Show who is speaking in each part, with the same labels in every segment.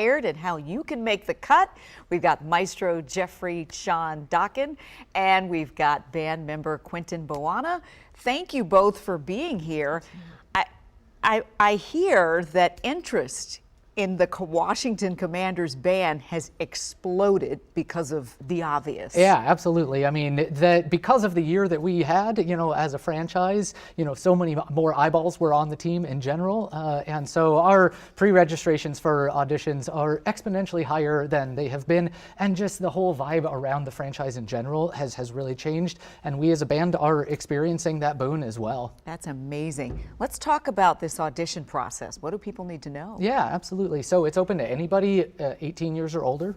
Speaker 1: And how you can make the cut. We've got Maestro Jeffrey Sean Dokken, and we've got band member Quentin Bouanna. Thank you both for being here. I hear that interest in the Washington Commanders band has exploded because of the obvious.
Speaker 2: Yeah, absolutely. I mean, because of the year that we had, as a franchise, so many more eyeballs were on the team in general. And so our pre-registrations for auditions are exponentially higher than they have been. And just the whole vibe around the franchise in general has really changed. And we as a band are experiencing that boon as well.
Speaker 1: That's amazing. Let's talk about this audition process. What do people need to know?
Speaker 2: Yeah, absolutely. So it's open to anybody 18 years or older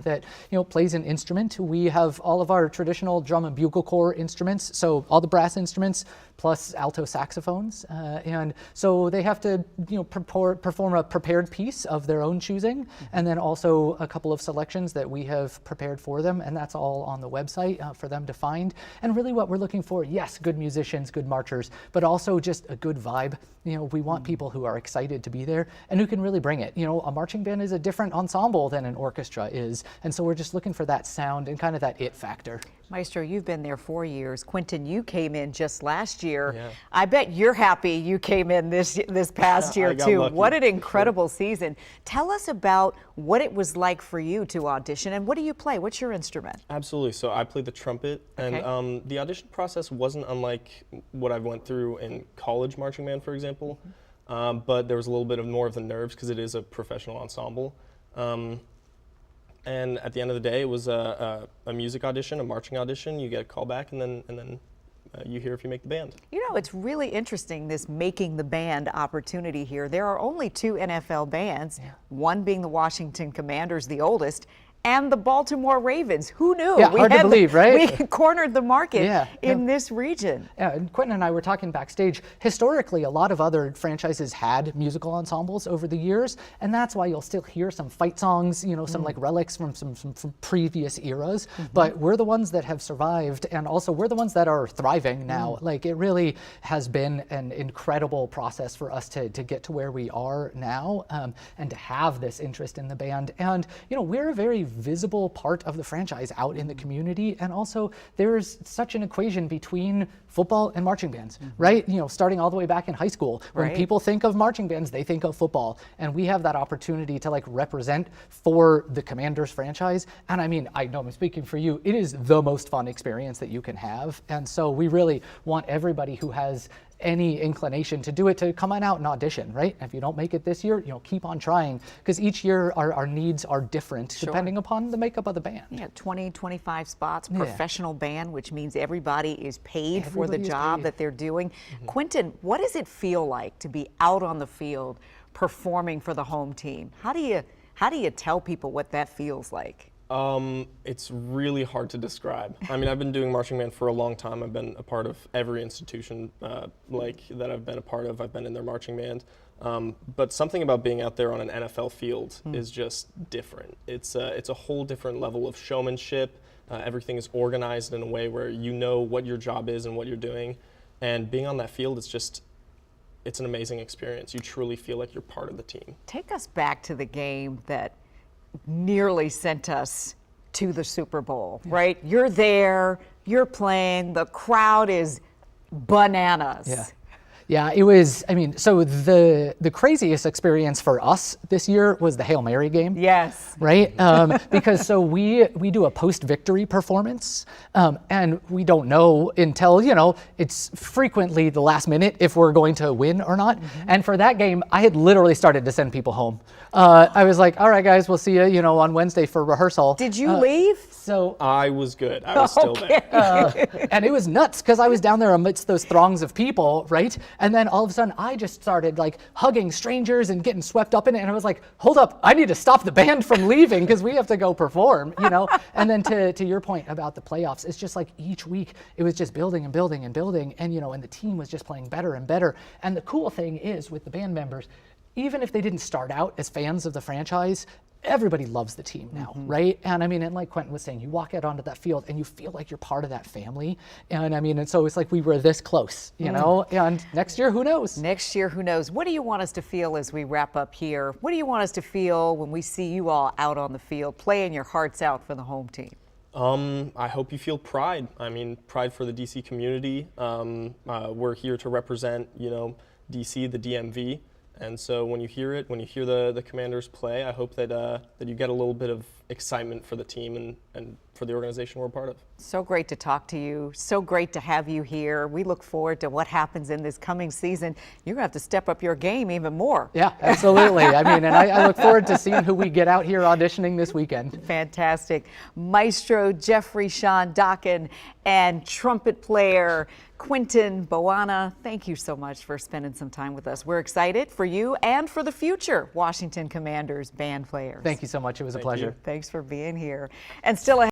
Speaker 2: that plays an instrument. We have all of our traditional drum and bugle corps instruments, so all the brass instruments plus alto saxophones, and so they have to perform a prepared piece of their own choosing, and then also a couple of selections that we have prepared for them, and that's all on the website for them to find. And really, what we're looking for, yes, good musicians, good marchers, but also just a good vibe. We want people who are excited to be there and who can really bring it. A marching band is a different ensemble than an orchestra is, and so we're just looking for that sound and kind of that it factor.
Speaker 1: Maestro, you've been there 4 years. Quentin, you came in just last year.
Speaker 3: Yeah.
Speaker 1: I bet you're happy you came in this past year too.
Speaker 3: Lucky.
Speaker 1: What an incredible season. Tell us about what it was like for you to audition, and what do you play? What's your instrument?
Speaker 3: Absolutely. So I played the trumpet, and
Speaker 1: Okay.
Speaker 3: the audition process wasn't unlike what I went through in college marching band, for example. But there was a little bit more of the nerves because it is a professional ensemble. And at the end of the day, it was a music audition, a marching audition. You get a call back, and then you hear if you make the band.
Speaker 1: It's really interesting, this making the band opportunity here. There are only 2 NFL bands, one being the Washington Commanders, the oldest, and the Baltimore Ravens. Who knew?
Speaker 2: Yeah, hard to believe, right?
Speaker 1: We cornered the market in this region.
Speaker 2: Yeah, and Quentin and I were talking backstage. Historically, a lot of other franchises had musical ensembles over the years, and that's why you'll still hear some fight songs, some like relics from some previous eras. But we're the ones that have survived, and also we're the ones that are thriving now. Like, it really has been an incredible process for us to get to where we are now, and to have this interest in the band. And we're a very visible part of the franchise out in the community, and also there's such an equation between football and marching bands, right? Starting all the way back in high school, when people think of marching bands, they think of football, and we have that opportunity to represent for the Commanders franchise. And I mean, I know I'm speaking for you, it is the most fun experience that you can have, and so we really want everybody who has any inclination to do it to come on out and audition, right? If you don't make it this year, keep on trying, because each year our needs are different depending upon the makeup of the band.
Speaker 1: Yeah, 20, 25 spots, professional band, which means everybody is paid for the job that they're doing. Quentin, what does it feel like to be out on the field performing for the home team? How do you tell people what that feels like?
Speaker 3: It's really hard to describe. I mean, I've been doing marching band for a long time. I've been a part of every institution that I've been a part of. I've been in their marching band. But something about being out there on an NFL field is just different. It's a whole different level of showmanship. Everything is organized in a way where you know what your job is and what you're doing. And being on that field, it's an amazing experience. You truly feel like you're part of the team.
Speaker 1: Take us back to the game that nearly sent us to the Super Bowl, right? You're there, you're playing, the crowd is bananas.
Speaker 2: Yeah, it was, so the craziest experience for us this year was the Hail Mary game.
Speaker 1: Yes.
Speaker 2: Right? Because so we do a post-victory performance, and we don't know until, it's frequently the last minute if we're going to win or not. And for that game, I had literally started to send people home. I was like, all right, guys, we'll see you, on Wednesday for rehearsal.
Speaker 1: Did you leave?
Speaker 2: So
Speaker 3: I was good. I was still there.
Speaker 2: And it was nuts because I was down there amidst those throngs of people, right? And then all of a sudden I just started hugging strangers and getting swept up in it. And I was like, hold up, I need to stop the band from leaving because we have to go perform, And then to your point about the playoffs, it's just like each week it was just building and building and building. And, and the team was just playing better and better. And the cool thing is with the band members, even if they didn't start out as fans of the franchise, everybody loves the team now, right? And I mean, and like Quentin was saying, you walk out onto that field and you feel like you're part of that family. And I mean, and so it's like we were this close, you know, and next year, who knows?
Speaker 1: Next year, who knows? What do you want us to feel as we wrap up here? What do you want us to feel when we see you all out on the field, playing your hearts out for the home team?
Speaker 3: I hope you feel pride. I mean, pride for the DC community. We're here to represent, you know, DC, the DMV. And so when you hear it, when you hear the Commanders play, I hope that that you get a little bit of excitement for the team and for the organization we're a part of.
Speaker 1: So great to talk to you. So great to have you here. We look forward to what happens in this coming season. You're going to have to step up your game even more.
Speaker 2: Yeah, absolutely. I mean, and I look forward to seeing who we get out here auditioning this weekend.
Speaker 1: Fantastic. Maestro Jeffrey Sean Dokken and trumpet player Quentin Bouanna, thank you so much for spending some time with us. We're excited for you and for the future Washington Commanders band players.
Speaker 2: Thank you so much. It was a pleasure.
Speaker 1: Thanks for being here. And still ahead.